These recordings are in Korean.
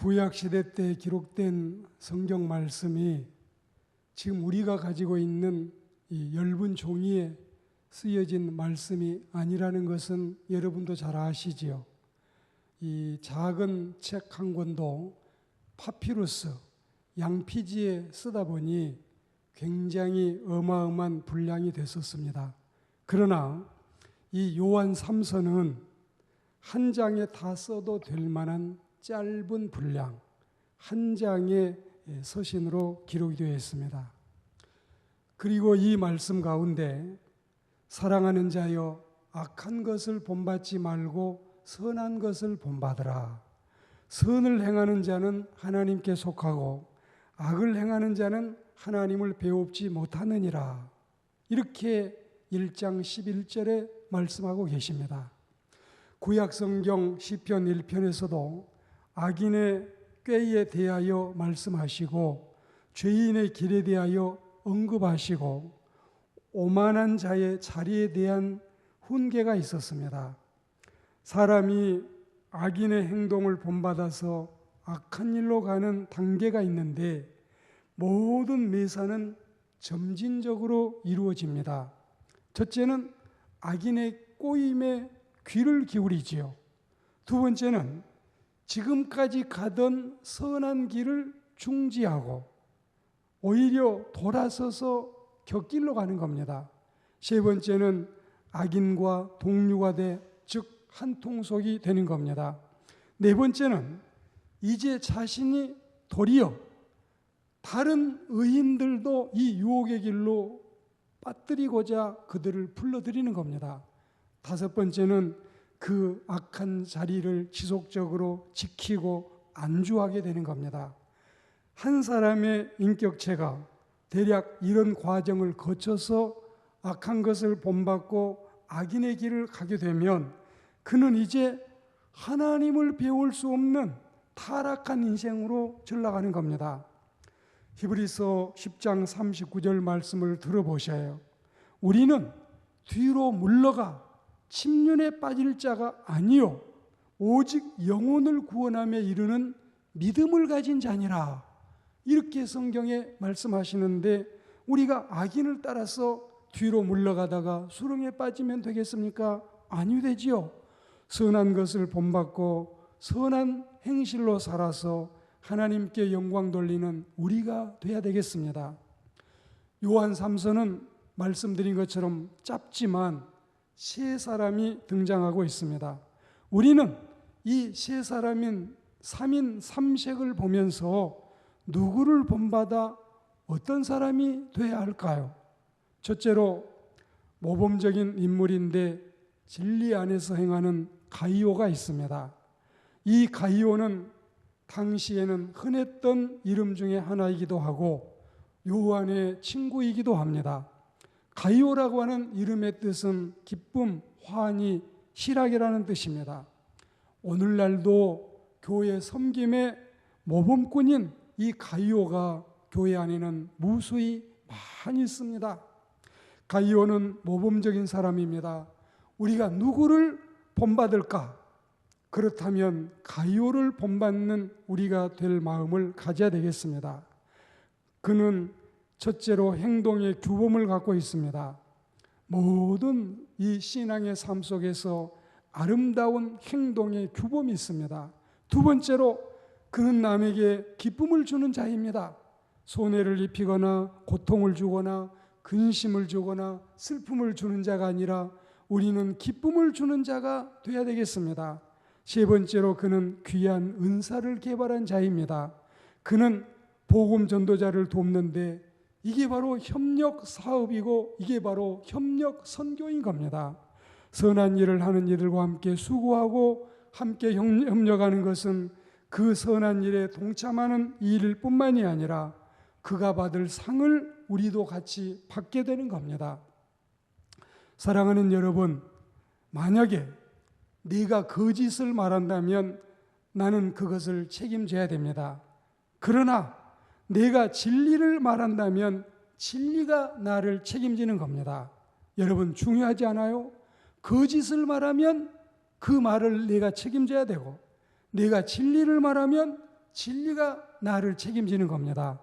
구약 시대 때 기록된 성경 말씀이 지금 우리가 가지고 있는 이 엷은 종이에 쓰여진 말씀이 아니라는 것은 여러분도 잘 아시지요. 이 작은 책 한 권도 파피루스, 양피지에 쓰다 보니 굉장히 어마어마한 분량이 됐었습니다. 그러나 이 요한 3서는 한 장에 다 써도 될 만한 짧은 분량, 한 장의 서신으로 기록이 되어 있습니다. 그리고 이 말씀 가운데 사랑하는 자여 악한 것을 본받지 말고 선한 것을 본받으라. 선을 행하는 자는 하나님께 속하고 악을 행하는 자는 하나님을 배웁지 못하느니라. 이렇게 1장 11절에 말씀하고 계십니다. 구약성경 시편 1편에서도 악인의 꾀에 대하여 말씀하시고 죄인의 길에 대하여 언급하시고 오만한 자의 자리에 대한 훈계가 있었습니다. 사람이 악인의 행동을 본받아서 악한 일로 가는 단계가 있는데 모든 매사는 점진적으로 이루어집니다. 첫째는 악인의 꼬임에 귀를 기울이지요. 두 번째는 지금까지 가던 선한 길을 중지하고 오히려 돌아서서 곁길로 가는 겁니다. 세 번째는 악인과 동류가 돼 즉 한 통속이 되는 겁니다. 네 번째는 이제 자신이 도리어 다른 의인들도 이 유혹의 길로 빠뜨리고자 그들을 불러들이는 겁니다. 다섯 번째는 그 악한 자리를 지속적으로 지키고 안주하게 되는 겁니다. 한 사람의 인격체가 대략 이런 과정을 거쳐서 악한 것을 본받고 악인의 길을 가게 되면 그는 이제 하나님을 배울 수 없는 타락한 인생으로 전락하는 겁니다. 히브리서 10장 39절 말씀을 들어보셔요. 우리는 뒤로 물러가 침륜에 빠질 자가 아니요 오직 영혼을 구원함에 이르는 믿음을 가진 자니라. 이렇게 성경에 말씀하시는데 우리가 악인을 따라서 뒤로 물러가다가 수렁에 빠지면 되겠습니까? 아니 되지요. 선한 것을 본받고 선한 행실로 살아서 하나님께 영광 돌리는 우리가 돼야 되겠습니다. 요한 3서는 말씀드린 것처럼 짧지만 세 사람이 등장하고 있습니다. 우리는 이 세 사람인 3인 3색을 보면서 누구를 본받아 어떤 사람이 돼야 할까요? 첫째로 모범적인 인물인데 진리 안에서 행하는 가이오가 있습니다. 이 가이오는 당시에는 흔했던 이름 중에 하나이기도 하고 요한의 친구이기도 합니다. 가이오라고 하는 이름의 뜻은 기쁨, 환희, 희락이라는 뜻입니다. 오늘날도 교회 섬김의 모범꾼인 이 가이오가 교회 안에는 무수히 많이 있습니다. 가이오는 모범적인 사람입니다. 우리가 누구를 본받을까? 그렇다면 가이오를 본받는 우리가 될 마음을 가져야 되겠습니다. 그는 첫째로 행동의 규범을 갖고 있습니다. 모든 이 신앙의 삶 속에서 아름다운 행동의 규범이 있습니다. 두 번째로 그는 남에게 기쁨을 주는 자입니다. 손해를 입히거나 고통을 주거나 근심을 주거나 슬픔을 주는 자가 아니라 우리는 기쁨을 주는 자가 되어야 되겠습니다. 세 번째로 그는 귀한 은사를 개발한 자입니다. 그는 복음 전도자를 돕는데 이게 바로 협력 사업이고 이게 바로 협력 선교인 겁니다. 선한 일을 하는 이들과 함께 수고하고 함께 협력하는 것은 그 선한 일에 동참하는 일일 뿐만이 아니라 그가 받을 상을 우리도 같이 받게 되는 겁니다. 사랑하는 여러분, 만약에 네가 거짓을 말한다면 나는 그것을 책임져야 됩니다. 그러나 내가 진리를 말한다면 진리가 나를 책임지는 겁니다. 여러분, 중요하지 않아요? 거짓을 말하면 그 말을 내가 책임져야 되고 내가 진리를 말하면 진리가 나를 책임지는 겁니다.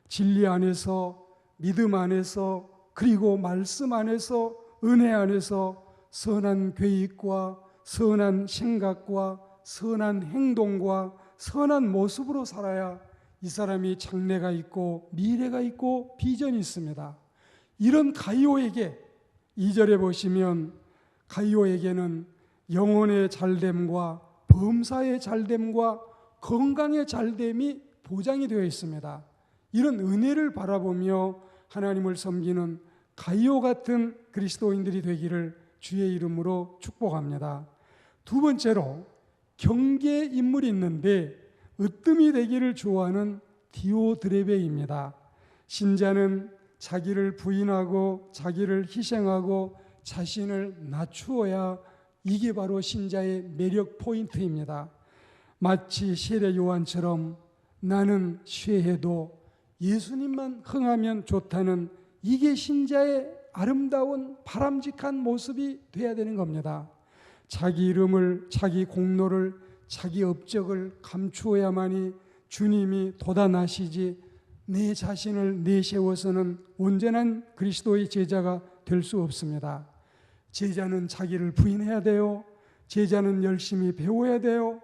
진리 안에서, 믿음 안에서, 그리고 말씀 안에서, 은혜 안에서 선한 계획과 선한 생각과 선한 행동과 선한 모습으로 살아야 이 사람이 장래가 있고 미래가 있고 비전이 있습니다. 이런 가이오에게 2절에 보시면 가이오에게는 영혼의 잘됨과 범사의 잘됨과 건강의 잘됨이 보장이 되어 있습니다. 이런 은혜를 바라보며 하나님을 섬기는 가이오 같은 그리스도인들이 되기를 주의 이름으로 축복합니다. 두 번째로 경계의 인물이 있는데 으뜸이 되기를 좋아하는 디오드레베입니다. 신자는 자기를 부인하고 자기를 희생하고 자신을 낮추어야 이게 바로 신자의 매력 포인트입니다. 마치 세례 요한처럼 나는 쇠해도 예수님만 흥하면 좋다는 이게 신자의 아름다운 바람직한 모습이 돼야 되는 겁니다. 자기 이름을, 자기 공로를, 자기 업적을 감추어야만이 주님이 돋아나시지 내 자신을 내세워서는 온전한 그리스도의 제자가 될 수 없습니다. 제자는 자기를 부인해야 돼요. 제자는 열심히 배워야 돼요.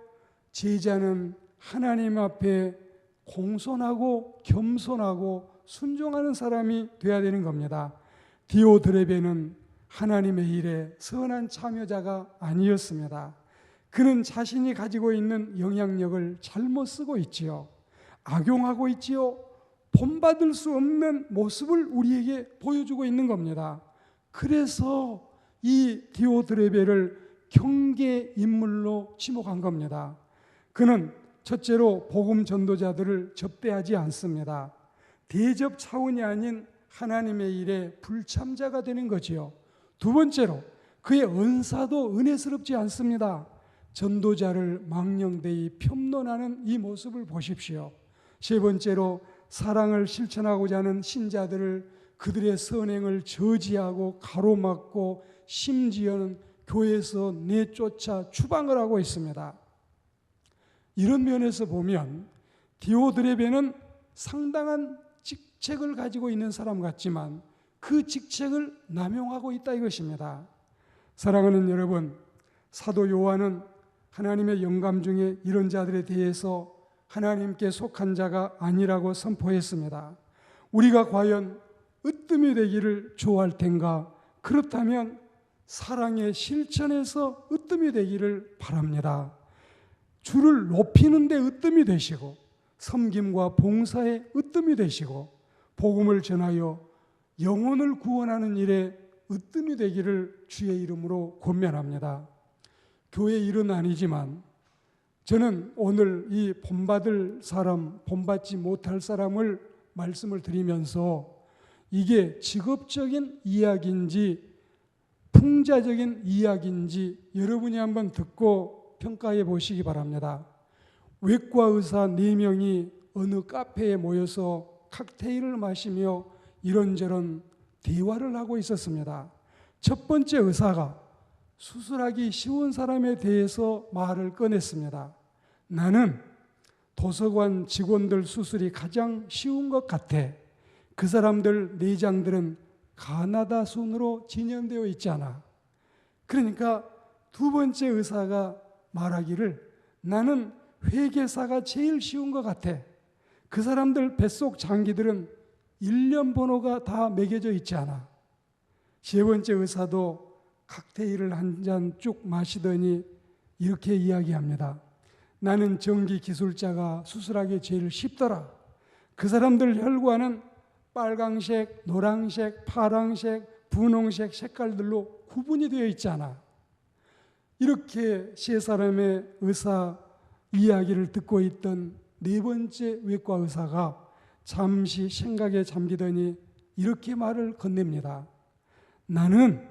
제자는 하나님 앞에 공손하고 겸손하고 순종하는 사람이 되어야 되는 겁니다. 디오드레베는 하나님의 일에 선한 참여자가 아니었습니다. 그는 자신이 가지고 있는 영향력을 잘못 쓰고 있지요. 악용하고 있지요. 본받을 수 없는 모습을 우리에게 보여주고 있는 겁니다. 그래서 이 디오드레베를 경계 인물로 지목한 겁니다. 그는 첫째로 복음 전도자들을 접대하지 않습니다. 대접 차원이 아닌 하나님의 일에 불참자가 되는 거지요. 두 번째로 그의 은사도 은혜스럽지 않습니다. 전도자를 망령되이 폄론하는 이 모습을 보십시오. 세 번째로 사랑을 실천하고자 하는 신자들을 그들의 선행을 저지하고 가로막고 심지어는 교회에서 내쫓아 추방을 하고 있습니다. 이런 면에서 보면 디오드레베는 상당한 직책을 가지고 있는 사람 같지만 그 직책을 남용하고 있다 이것입니다. 사랑하는 여러분, 사도 요한은 하나님의 영감 중에 이런 자들에 대해서 하나님께 속한 자가 아니라고 선포했습니다. 우리가 과연 으뜸이 되기를 좋아할 텐가? 그렇다면 사랑의 실천에서 으뜸이 되기를 바랍니다. 주를 높이는 데 으뜸이 되시고 섬김과 봉사에 으뜸이 되시고 복음을 전하여 영혼을 구원하는 일에 으뜸이 되기를 주의 이름으로 권면합니다. 교회 일은 아니지만 저는 오늘 이 본받을 사람, 본받지 못할 사람을 말씀을 드리면서 이게 직업적인 이야기인지 풍자적인 이야기인지 여러분이 한번 듣고 평가해 보시기 바랍니다. 외과 의사 4명이 어느 카페에 모여서 칵테일을 마시며 이런저런 대화를 하고 있었습니다. 첫 번째 의사가 수술하기 쉬운 사람에 대해서 말을 꺼냈습니다. 나는 도서관 직원들 수술이 가장 쉬운 것 같아. 그 사람들 내장들은 가나다 순으로 진행되어 있잖아. 그러니까 두 번째 의사가 말하기를 나는 회계사가 제일 쉬운 것 같아. 그 사람들 뱃속 장기들은 1년 번호가 다 매겨져 있지 않아. 세 번째 의사도 칵테일을 한 잔 쭉 마시더니 이렇게 이야기합니다. 나는 전기 기술자가 수술하기 제일 쉽더라. 그 사람들 혈관은 빨강색, 노란색, 파란색, 분홍색 색깔들로 구분이 되어 있잖아. 이렇게 세 사람의 의사 이야기를 듣고 있던 네 번째 외과 의사가 잠시 생각에 잠기더니 이렇게 말을 건넵니다. 나는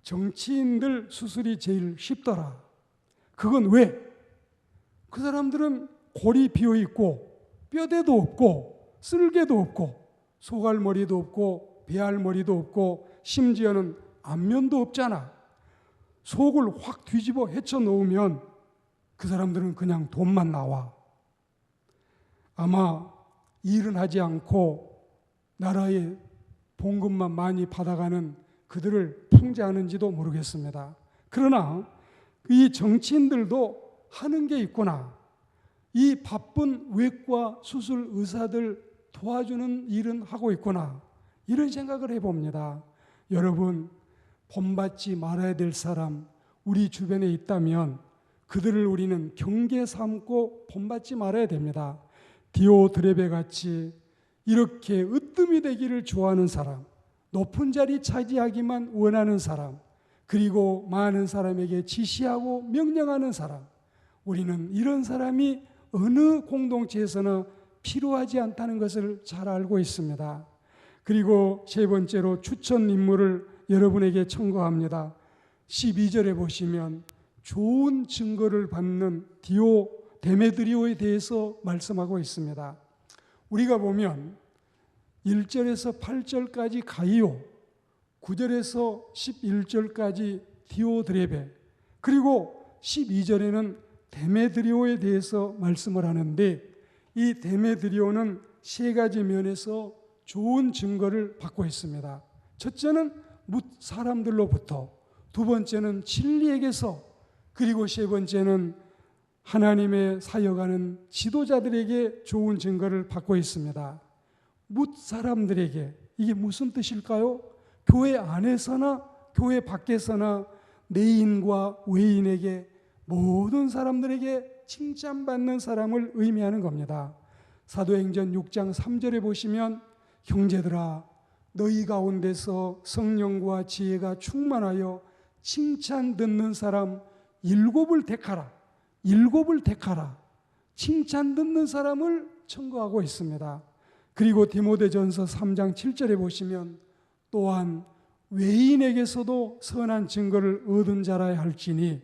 정치인들 수술이 제일 쉽더라. 그건 왜? 그 사람들은 골이 비어 있고 뼈대도 없고 쓸개도 없고 소갈머리도 없고 배알머리도 없고 심지어는 안면도 없잖아. 속을 확 뒤집어 헤쳐 놓으면 그 사람들은 그냥 돈만 나와. 아마 일은 하지 않고 나라의 봉급만 많이 받아가는 그들을 통제하는지도 모르겠습니다. 그러나 이 정치인들도 하는 게 있구나. 이 바쁜 외과 수술 의사들 도와주는 일은 하고 있구나. 이런 생각을 해봅니다. 여러분, 본받지 말아야 될 사람 우리 주변에 있다면 그들을 우리는 경계 삼고 본받지 말아야 됩니다. 디오드레베 같이 이렇게 으뜸이 되기를 좋아하는 사람, 높은 자리 차지하기만 원하는 사람, 그리고 많은 사람에게 지시하고 명령하는 사람, 우리는 이런 사람이 어느 공동체에서나 필요하지 않다는 것을 잘 알고 있습니다. 그리고 세 번째로 추천 인물을 여러분에게 청구합니다. 12절에 보시면 좋은 증거를 받는 데메드리오에 대해서 말씀하고 있습니다. 우리가 보면 1절에서 8절까지 가이오, 9절에서 11절까지 디오드레베, 그리고 12절에는 데메드리오에 대해서 말씀을 하는데 이 데메드리오는 세 가지 면에서 좋은 증거를 받고 있습니다. 첫째는 사람들로부터, 두 번째는 진리에게서, 그리고 세 번째는 하나님의 사역하는 지도자들에게 좋은 증거를 받고 있습니다. 사람들에게, 이게 무슨 뜻일까요? 교회 안에서나 교회 밖에서나 내인과 외인에게 모든 사람들에게 칭찬받는 사람을 의미하는 겁니다. 사도행전 6장 3절에 보시면 형제들아 너희 가운데서 성령과 지혜가 충만하여 칭찬 듣는 사람 7을 택하라. 7을 택하라. 칭찬 듣는 사람을 청구하고 있습니다. 그리고 디모데전서 3장 7절에 보시면 또한 외인에게서도 선한 증거를 얻은 자라야 할지니,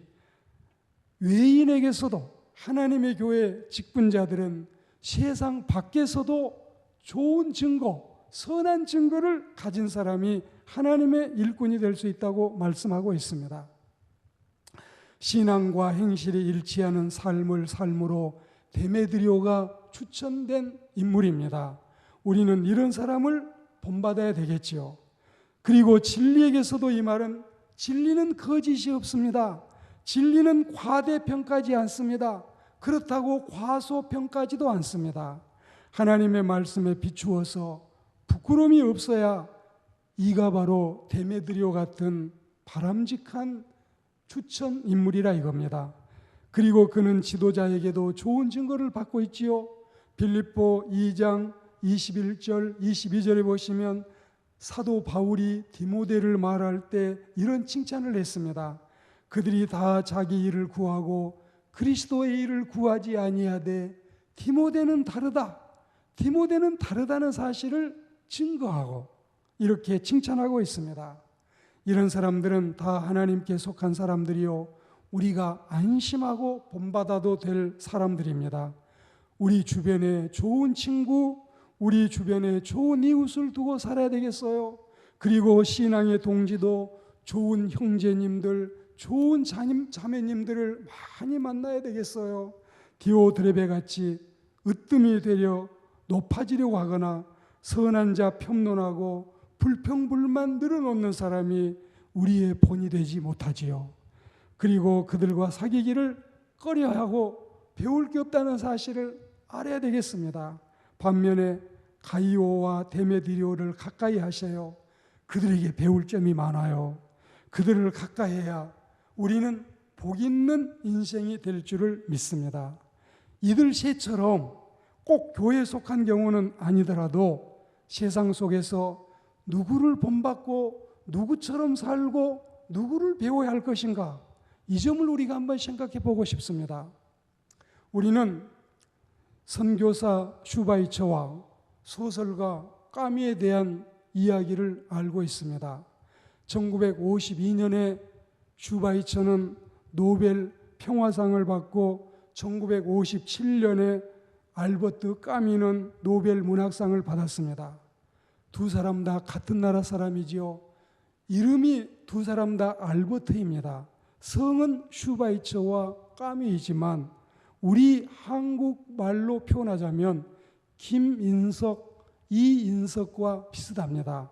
외인에게서도, 하나님의 교회 직분자들은 세상 밖에서도 좋은 증거, 선한 증거를 가진 사람이 하나님의 일꾼이 될 수 있다고 말씀하고 있습니다. 신앙과 행실이 일치하는 삶을 삶으로 데메드리오가 추천된 인물입니다. 우리는 이런 사람을 본받아야 되겠지요. 그리고 진리에게서도 이 말은 진리는 거짓이 없습니다. 진리는 과대평가하지 않습니다. 그렇다고 과소평가하지도 않습니다. 하나님의 말씀에 비추어서 부끄러움이 없어야 이가 바로 데메드리오 같은 바람직한 추천 인물이라 이겁니다. 그리고 그는 지도자에게도 좋은 증거를 받고 있지요. 빌립보 2장 21절 22절에 보시면 사도 바울이 디모데를 말할 때 이런 칭찬을 했습니다. 그들이 다 자기 일을 구하고 그리스도의 일을 구하지 아니하되 디모데는 다르다. 디모데는 다르다는 사실을 증거하고 이렇게 칭찬하고 있습니다. 이런 사람들은 다 하나님께 속한 사람들이요, 우리가 안심하고 본받아도 될 사람들입니다. 우리 주변에 좋은 친구, 우리 주변에 좋은 이웃을 두고 살아야 되겠어요. 그리고 신앙의 동지도 좋은 형제님들, 좋은 자매님들을 많이 만나야 되겠어요. 디오드레베 같이 으뜸이 되려 높아지려고 하거나 선한 자 평론하고 불평불만 늘어놓는 사람이 우리의 본이 되지 못하지요. 그리고 그들과 사귀기를 꺼려하고 배울 게 없다는 사실을 알아야 되겠습니다. 반면에 가이오와 데메드리오를 가까이 하셔요. 그들에게 배울 점이 많아요. 그들을 가까이 해야 우리는 복 있는 인생이 될 줄을 믿습니다. 이들 셋처럼 꼭 교회에 속한 경우는 아니더라도 세상 속에서 누구를 본받고 누구처럼 살고 누구를 배워야 할 것인가, 이 점을 우리가 한번 생각해 보고 싶습니다. 우리는 선교사 슈바이처와 소설가 까미에 대한 이야기를 알고 있습니다. 1952년에 슈바이처는 노벨 평화상을 받고 1957년에 알버트 까미는 노벨 문학상을 받았습니다. 두 사람 다 같은 나라 사람이지요. 이름이 두 사람 다 알버트입니다. 성은 슈바이처와 까미이지만 우리 한국말로 표현하자면 김인석, 이인석과 비슷합니다.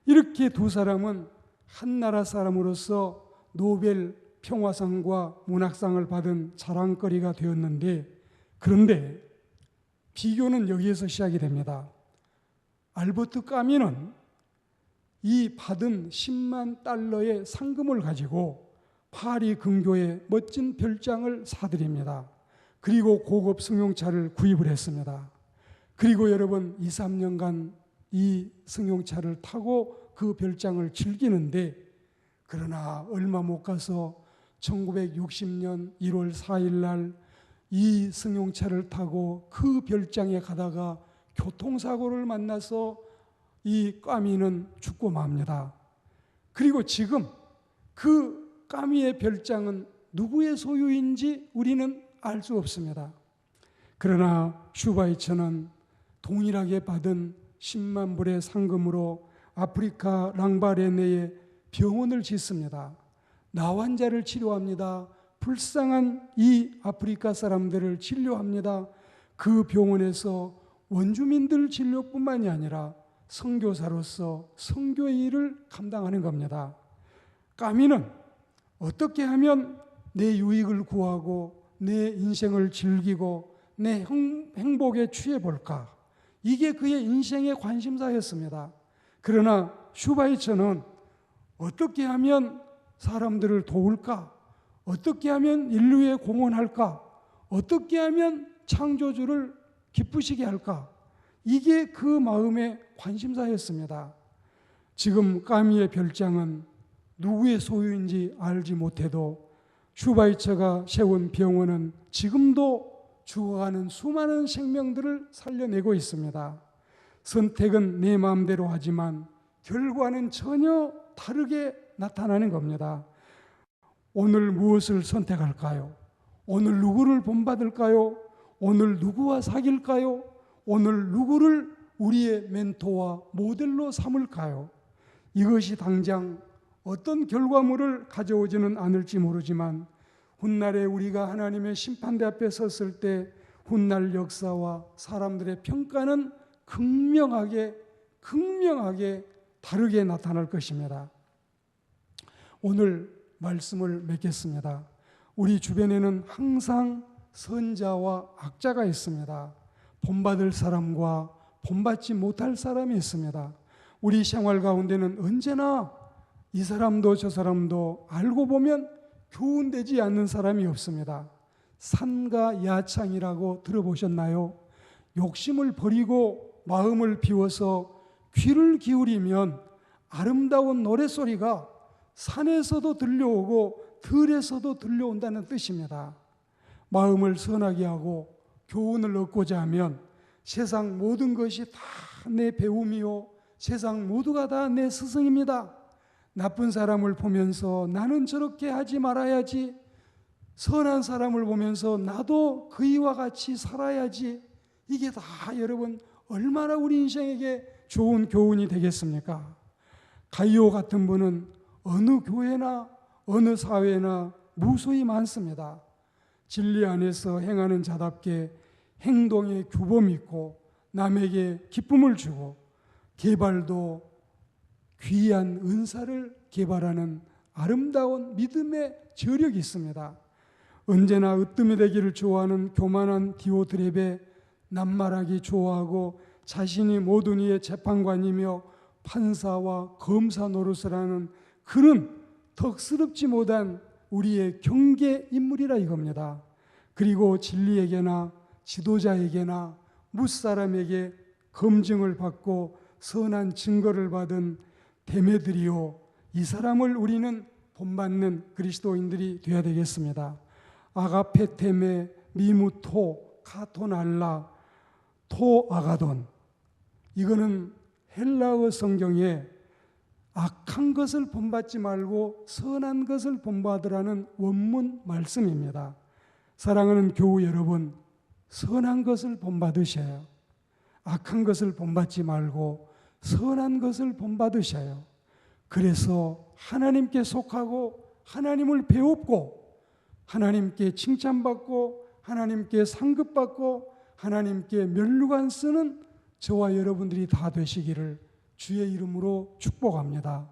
이렇게 두 사람은 한 나라 사람으로서 노벨 평화상과 문학상을 받은 자랑거리가 되었는데, 그런데 비교는 여기에서 시작이 됩니다. 알버트 까미는 이 받은 10만 달러의 상금을 가지고 파리 근교에 멋진 별장을 사들입니다. 그리고 고급 승용차를 구입을 했습니다. 그리고 여러분 2, 3년간 이 승용차를 타고 그 별장을 즐기는데, 그러나 얼마 못 가서 1960년 1월 4일 날 이 승용차를 타고 그 별장에 가다가 교통사고를 만나서 이 까미는 죽고 맙니다. 그리고 지금 그 까미의 별장은 누구의 소유인지 우리는 알 수 없습니다. 그러나 슈바이처는 동일하게 받은 10만 불의 상금으로 아프리카 랑바레네에 병원을 짓습니다. 나환자를 치료합니다. 불쌍한 이 아프리카 사람들을 진료합니다. 그 병원에서 원주민들 진료뿐만이 아니라 선교사로서 선교의 일을 감당하는 겁니다. 까미는 어떻게 하면 내 유익을 구하고 내 인생을 즐기고 내 행복에 취해볼까? 이게 그의 인생의 관심사였습니다. 그러나 슈바이처는 어떻게 하면 사람들을 도울까? 어떻게 하면 인류에 공헌할까? 어떻게 하면 창조주를 기쁘시게 할까? 이게 그 마음의 관심사였습니다. 지금 까미의 별장은 누구의 소유인지 알지 못해도 슈바이처가 세운 병원은 지금도 죽어가는 수많은 생명들을 살려내고 있습니다. 선택은 내 마음대로 하지만 결과는 전혀 다르게 나타나는 겁니다. 오늘 무엇을 선택할까요? 오늘 누구를 본받을까요? 오늘 누구와 사귈까요? 오늘 누구를 우리의 멘토와 모델로 삼을까요? 이것이 당장 어떤 결과물을 가져오지는 않을지 모르지만 훗날에 우리가 하나님의 심판대 앞에 섰을 때 훗날 역사와 사람들의 평가는 극명하게 다르게 나타날 것입니다. 오늘 말씀을 맺겠습니다. 우리 주변에는 항상 선자와 악자가 있습니다. 본받을 사람과 본받지 못할 사람이 있습니다. 우리 생활 가운데는 언제나 이 사람도 저 사람도 알고 보면 교훈되지 않는 사람이 없습니다. 산과 야창이라고 들어보셨나요? 욕심을 버리고 마음을 비워서 귀를 기울이면 아름다운 노랫소리가 산에서도 들려오고 들에서도 들려온다는 뜻입니다. 마음을 선하게 하고 교훈을 얻고자 하면 세상 모든 것이 다 내 배움이요 세상 모두가 다 내 스승입니다. 나쁜 사람을 보면서 나는 저렇게 하지 말아야지, 선한 사람을 보면서 나도 그이와 같이 살아야지, 이게 다 여러분 얼마나 우리 인생에게 좋은 교훈이 되겠습니까? 가이오 같은 분은 어느 교회나 어느 사회나 무수히 많습니다. 진리 안에서 행하는 자답게 행동에 규범이 있고 남에게 기쁨을 주고 개발도 귀한 은사를 개발하는 아름다운 믿음의 저력이 있습니다. 언제나 으뜸이 되기를 좋아하는 교만한 디오드렙에 낱말하기 좋아하고 자신이 모든 이의 재판관이며 판사와 검사 노릇을 하는 그는 덕스럽지 못한 우리의 경계 인물이라 이겁니다. 그리고 진리에게나 지도자에게나 무사람에게 검증을 받고 선한 증거를 받은 데메드리오, 이 사람을 우리는 본받는 그리스도인들이 되어야 되겠습니다. 아가페테메, 미무토, 카토날라, 토아가돈, 이거는 헬라어 성경에 악한 것을 본받지 말고 선한 것을 본받으라는 원문 말씀입니다. 사랑하는 교우 여러분, 선한 것을 본받으셔요. 악한 것을 본받지 말고 선한 것을 본받으셔요. 그래서 하나님께 속하고 하나님을 배웁고 하나님께 칭찬받고 하나님께 상급받고 하나님께 면류관 쓰는 저와 여러분들이 다 되시기를 주의 이름으로 축복합니다.